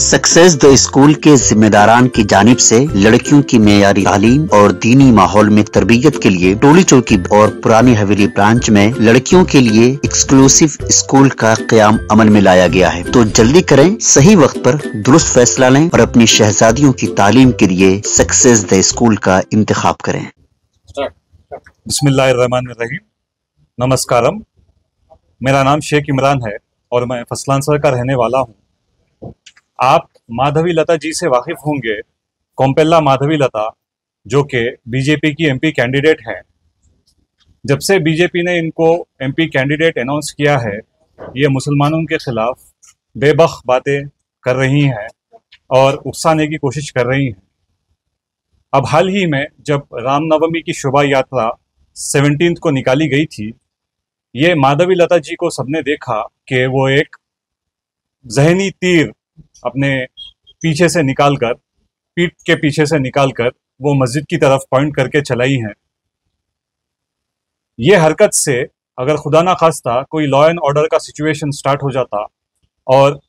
Success the school के जिम्मेदारान की जानिब से लड़कियों की मेयारी तालीम और दीनी माहौल में तरबियत के लिए टोली चौकी और पुरानी हवेली ब्रांच में लड़कियों के लिए एक्सक्लूसिव स्कूल का क़याम अमल में लाया गया है। तो जल्दी करें, सही वक्त पर दुरुस्त फैसला लें और अपनी शहजादियों की तालीम के लिए सक्सेस द स्कूल का इंतखाब करें। बिस्मिल्लाहिर्रहमानिर्रहीम। नमस्कारम। मेरा नाम शेख इमरान है और मैं फसलांसर का रहने वाला हूँ। आप माधवी लता जी से वाकिफ होंगे। कोम्पेल्ला माधवी लता जो कि बीजेपी की एमपी कैंडिडेट हैं। जब से बीजेपी ने इनको एमपी कैंडिडेट अनाउंस किया है, ये मुसलमानों के खिलाफ बेबख बातें कर रही हैं और उकसाने की कोशिश कर रही हैं। अब हाल ही में जब रामनवमी की शोभा यात्रा 17 को निकाली गई थी, ये माधवी लता जी को सबने देखा कि वो एक जहनी तीर अपने पीछे से निकालकर, पीठ के पीछे से निकालकर वो मस्जिद की तरफ पॉइंट करके चलाई हैं। ये हरकत से अगर खुदा ना खास्ता कोई लॉ एंड ऑर्डर का सिचुएशन स्टार्ट हो जाता और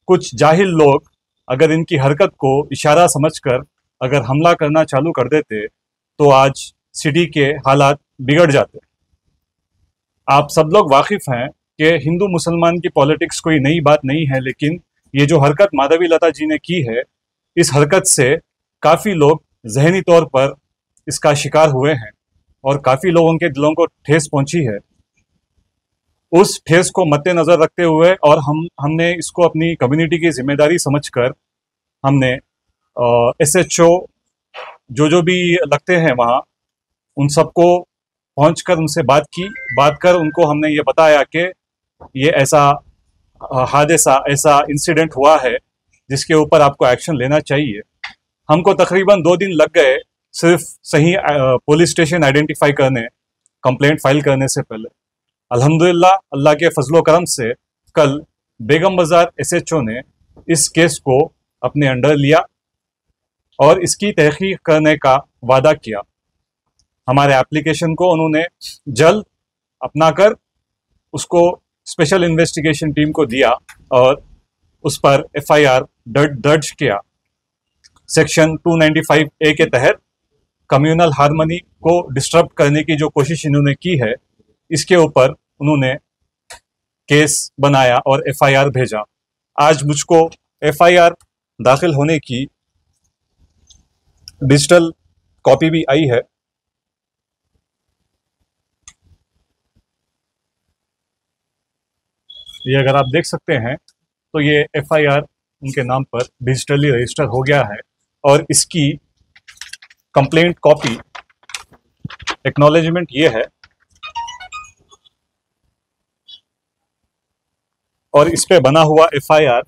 कुछ जाहिल लोग अगर इनकी हरकत को इशारा समझकर अगर हमला करना चालू कर देते तो आज सिटी के हालात बिगड़ जाते। आप सब लोग वाकिफ हैं कि हिंदू मुसलमान की पॉलिटिक्स कोई नई बात नहीं है, लेकिन ये जो हरकत माधवी लता जी ने की है, इस हरकत से काफ़ी लोग जहनी तौर पर इसका शिकार हुए हैं और काफ़ी लोगों के दिलों को ठेस पहुंची है। उस ठेस को मद्देनज़र रखते हुए और हमने इसको अपनी कम्युनिटी की जिम्मेदारी समझकर हमने SHO जो भी लगते हैं वहाँ, उन सबको पहुंचकर उनसे बात कर उनको हमने ये बताया कि ये ऐसा हादसा, ऐसा इंसिडेंट हुआ है जिसके ऊपर आपको एक्शन लेना चाहिए। हमको तकरीबन 2 दिन लग गए सिर्फ सही पुलिस स्टेशन आइडेंटिफाई करने, कंप्लेंट फाइल करने से पहले। अल्हम्दुलिल्लाह, अल्लाह के फजलो करम से कल बेगम बाजार SHO ने इस केस को अपने अंडर लिया और इसकी तहकीक करने का वादा किया। हमारे एप्लीकेशन को उन्होंने जल्द अपनाकर उसको स्पेशल इन्वेस्टिगेशन टीम को दिया और उस पर FIR दर्ज किया। सेक्शन 295A के तहत कम्युनल हार्मनी को डिस्टर्ब करने की जो कोशिश इन्होंने की है, इसके ऊपर उन्होंने केस बनाया और FIR भेजा। आज मुझको FIR दाखिल होने की डिजिटल कॉपी भी आई है। ये अगर आप देख सकते हैं तो ये FIR उनके नाम पर डिजिटली रजिस्टर हो गया है और इसकी कंप्लेंट कॉपी एक्नॉलेजमेंट ये है और इस पे बना हुआ FIR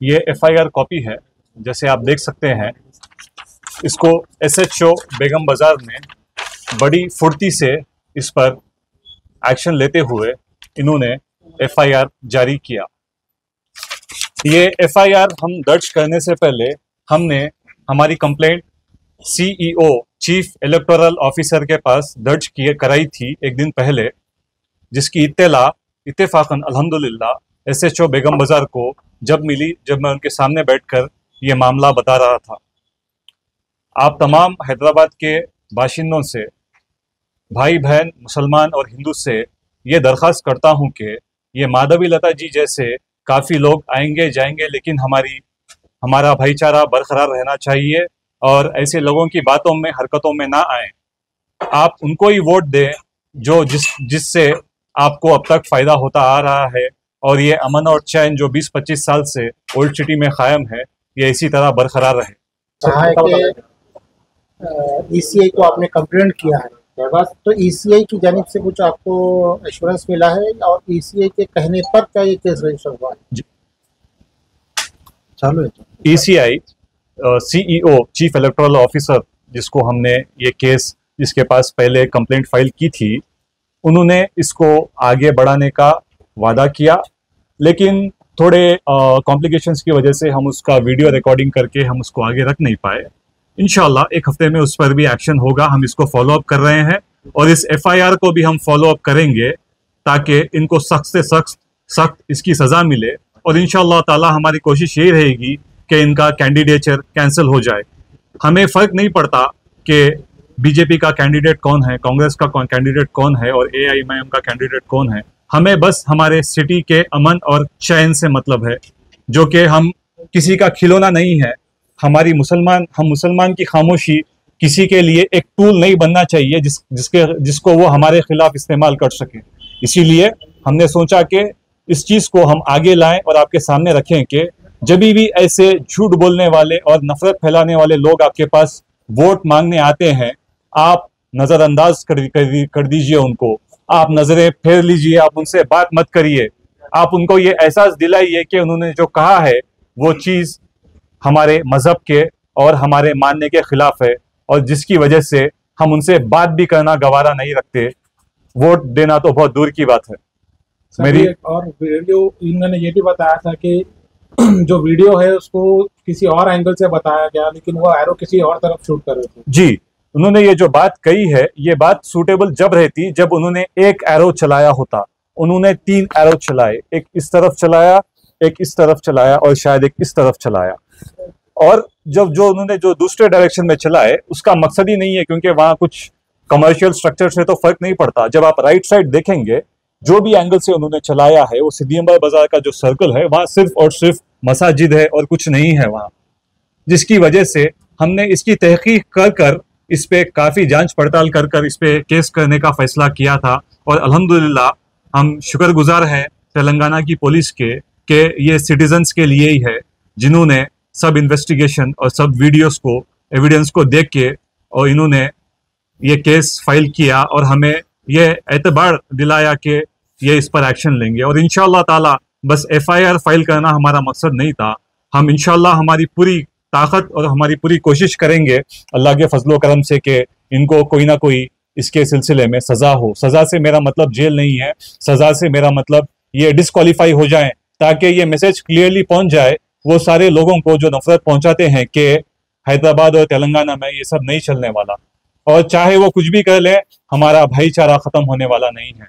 ये FIR कॉपी है। जैसे आप देख सकते हैं, इसको SHO बेगम बाजार ने बड़ी फुर्ती से इस पर एक्शन लेते हुए इन्होंने FIR जारी किया। ये FIR हम दर्ज करने से पहले हमने हमारी complaint CEO chief electoral officer के पास दर्ज कराई थी एक दिन पहले, जिसकी इत्तला इत्तेफाकन अल्हम्दुलिल्लाह SHO बेगम बाजार को जब मिली, जब मैं उनके सामने बैठकर ये मामला बता रहा था। आप तमाम हैदराबाद के बाशिंदों से, भाई बहन मुसलमान और हिंदू से ये दरख्वास्त करता हूँ कि ये माधवी लता जी जैसे काफ़ी लोग आएंगे जाएंगे, लेकिन हमारा भाईचारा बरकरार रहना चाहिए और ऐसे लोगों की बातों में, हरकतों में ना आए। आप उनको ही वोट दें जो जिससे आपको अब तक फ़ायदा होता आ रहा है और ये अमन और चैन जो 20-25 साल से ओल्ड सिटी में कायम है, ये इसी तरह बरकरार रहे। ECI को आपने कंप्लेंट किया है, तो ECI की जानिब से कुछ आपको एश्योरेंस मिला है और ECI के कहने पर क्या ये केस रजिस्टर हुआ है? चालू है। ECI CEO chief electoral officer, जिसको हमने ये केस, जिसके पास पहले कंप्लेंट फाइल की थी, उन्होंने इसको आगे बढ़ाने का वादा किया, लेकिन थोड़े कॉम्प्लिकेशंस की वजह से हम उसका वीडियो रिकॉर्डिंग करके हम उसको आगे रख नहीं पाए। इंशाल्लाह 1 हफ्ते में उस पर भी एक्शन होगा। हम इसको फॉलो अप कर रहे हैं और इस FIR को भी हम फॉलो अप करेंगे ताकि इनको सख्त से सख्त इसकी सज़ा मिले। और इंशाअल्लाह ताला हमारी कोशिश यही रहेगी कि इनका कैंडिडेचर कैंसिल हो जाए। हमें फ़र्क नहीं पड़ता कि बीजेपी का कैंडिडेट कौन है, कांग्रेस का कैंडिडेट कौन है और AIMIM का कैंडिडेट कौन है। हमें बस हमारे सिटी के अमन और चैन से मतलब है, जो कि हम किसी का खिलौना नहीं है। हम मुसलमान की खामोशी किसी के लिए एक टूल नहीं बनना चाहिए जिसको वो हमारे खिलाफ इस्तेमाल कर सके। इसीलिए हमने सोचा कि इस चीज़ को हम आगे लाएं और आपके सामने रखें कि जब भी ऐसे झूठ बोलने वाले और नफरत फैलाने वाले लोग आपके पास वोट मांगने आते हैं, आप नज़रअंदाज कर दीजिए उनको, आप नज़रें फेर लीजिए, आप उनसे बात मत करिए। आप उनको ये एहसास दिलाइए कि उन्होंने जो कहा है वो चीज़ हमारे मज़हब के और हमारे मानने के खिलाफ है, और जिसकी वजह से हम उनसे बात भी करना गवारा नहीं रखते। वोट देना तो बहुत दूर की बात है। मेरी और वीडियो इन्होंने ये भी बताया था कि जो वीडियो है उसको किसी और एंगल से बताया गया, लेकिन वो एरो किसी और तरफ शूट कर रहे थे। जी, उन्होंने ये जो बात कही है, ये बात सूटेबल जब रहती जब उन्होंने एक एरो चलाया होता। उन्होंने 3 एरो चलाए, एक इस तरफ चलाया, एक इस तरफ चलाया और शायद एक इस तरफ चलाया। और जब उन्होंने जो दूसरे डायरेक्शन में चलाए, उसका मकसद ही नहीं है, क्योंकि वहां कुछ कमर्शियल स्ट्रक्चर से तो फर्क नहीं पड़ता। जब आप राइट साइड देखेंगे, जो भी एंगल से उन्होंने चलाया है, वो सिद्दीकपुर बाजार का जो सर्कल है, वहां सिर्फ और सिर्फ मसाजिद है और कुछ नहीं है वहां। जिसकी वजह से हमने इसकी तहकीक कर इस पे काफी जांच पड़ताल कर इस पे केस करने का फैसला किया था। और अल्हम्दुलिल्लाह हम शुक्रगुजार हैं तेलंगाना की पुलिस के ये सिटीजन्स के लिए ही है, जिन्होंने सब इन्वेस्टिगेशन और सब वीडियोस को, एविडेंस को देख के और इन्होंने ये केस फाइल किया और हमें ये एतबार दिलाया कि ये इस पर एक्शन लेंगे। और इंशाअल्लाह ताला बस FIR फाइल करना हमारा मकसद नहीं था। हम इंशाअल्लाह हमारी पूरी ताकत और हमारी पूरी कोशिश करेंगे अल्लाह के फजलो करम से कि इनको कोई ना कोई इसके सिलसिले में सज़ा हो। सज़ा से मेरा मतलब जेल नहीं है, सज़ा से मेरा मतलब ये डिस्क्वालीफाई हो जाए, ताकि ये मैसेज क्लियरली पहुंच जाए वो सारे लोगों को जो नफरत पहुंचाते हैं कि हैदराबाद और तेलंगाना में ये सब नहीं चलने वाला। और चाहे वो कुछ भी कर ले, हमारा भाईचारा खत्म होने वाला नहीं है।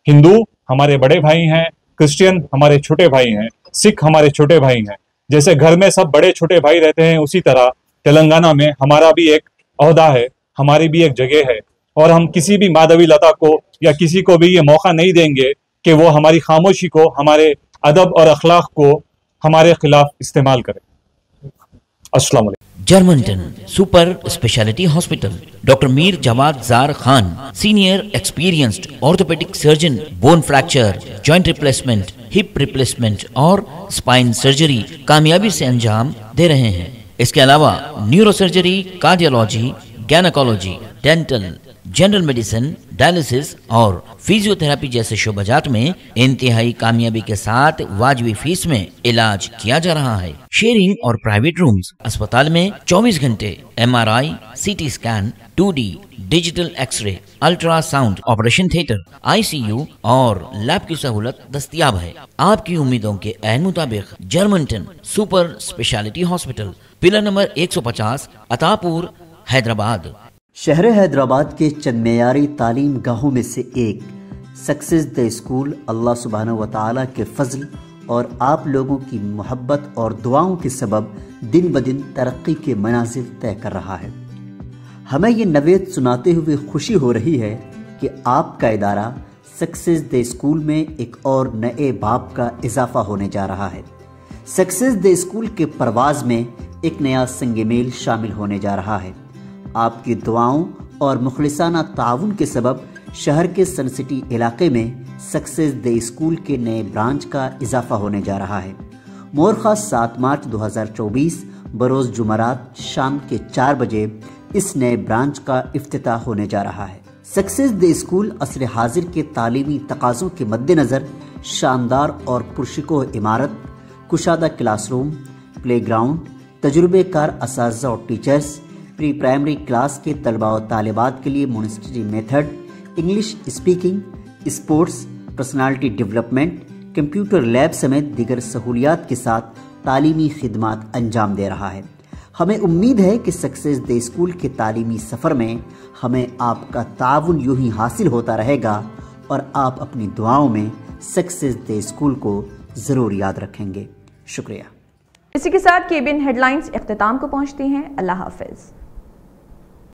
हिंदू हमारे बड़े भाई हैं, क्रिश्चियन हमारे छोटे भाई हैं, सिख हमारे छोटे भाई हैं। जैसे घर में सब बड़े छोटे भाई रहते हैं, उसी तरह तेलंगाना में हमारा भी एक ओहदा है, हमारी भी एक जगह है। और हम किसी भी माधवी लता को या किसी को भी ये मौका नहीं देंगे कि वो हमारी खामोशी को, हमारे अदब और अखलाक को हमारे खिलाफ इस्तेमाल करें। अस्सलाम वालेकुम। Germanton super speciality hospital, doctor Mir Jawad Zar Khan, senior experienced orthopaedic surgeon, bone fracture, joint replacement, hip replacement और स्पाइन सर्जरी कामयाबी से अंजाम दे रहे हैं। इसके अलावा neuro surgery, cardiology, gynaecology, dental, general medicine, dialysis और फिजियोथेरेपी जैसे शोबाजात में इंतहाई कामयाबी के साथ वाजिबी फीस में इलाज किया जा रहा है। शेयरिंग और प्राइवेट रूम्स, अस्पताल में 24 घंटे MRI, CT scan, 2D digital x-ray, ultrasound, operation theatre, ICU और लैब की सहूलत दस्तयाब है। आपकी उम्मीदों के ऐन मुताबिक Germanton super speciality hospital, pillar number 150, Attapur, Hyderabad. शहर हैदराबाद के चंद मेयारी तालीम गाहों में से एक सक्सेस द स्कूल अल्लाह सुब्हानहू व तआला के फजल और आप लोगों की मोहब्बत और दुआओं के सबब दिन ब दिन तरक्की के मनाजिल तय कर रहा है। हमें ये नवेद सुनाते हुए खुशी हो रही है कि आपका इदारा सक्सेस द स्कूल में एक और नए बाब का इजाफा होने जा रहा है। सक्सेस द स्कूल के परवाज में एक नया संगमेल शामिल होने जा रहा है। आपकी दुआओं और मुखलिसाना ताउन के सबब शहर के सन सिटी इलाके में सक्सेस द स्कूल के नए ब्रांच का इजाफा होने जा रहा है। मोरखा 7 मार्च 2024 बरोज़ जुमरात शाम के 4 बजे इस नए ब्रांच का इफ्तिताह होने जा रहा है। सक्सेस द स्कूल असर हाजिर के तालीमी तकाज़ों के मद्देनज़र शानदार और पुरशिकोह इमारत, कुशादा क्लासरूम, प्लेग्राउंड, तजुर्बेकार असातिज़ा और टीचर्स, प्री प्राइमरी क्लास के तलबा और तालिबात के लिए monetary method, English speaking, sports, personality development, computer lab समेत दीगर सहूलियात के साथ तालीमी खिदमात अंजाम दे रहा है। हमें उम्मीद है कि सक्सेस द स्कूल के तालीमी सफ़र में हमें आपका ताउन यूं ही हासिल होता रहेगा और आप अपनी दुआओं में सक्सेस डे स्कूल को ज़रूर याद रखेंगे। शुक्रिया। इसी के साथ केबिन हेडलाइंस इख्तिताम को पहुंचती हैं। अल्लाह हाफिज।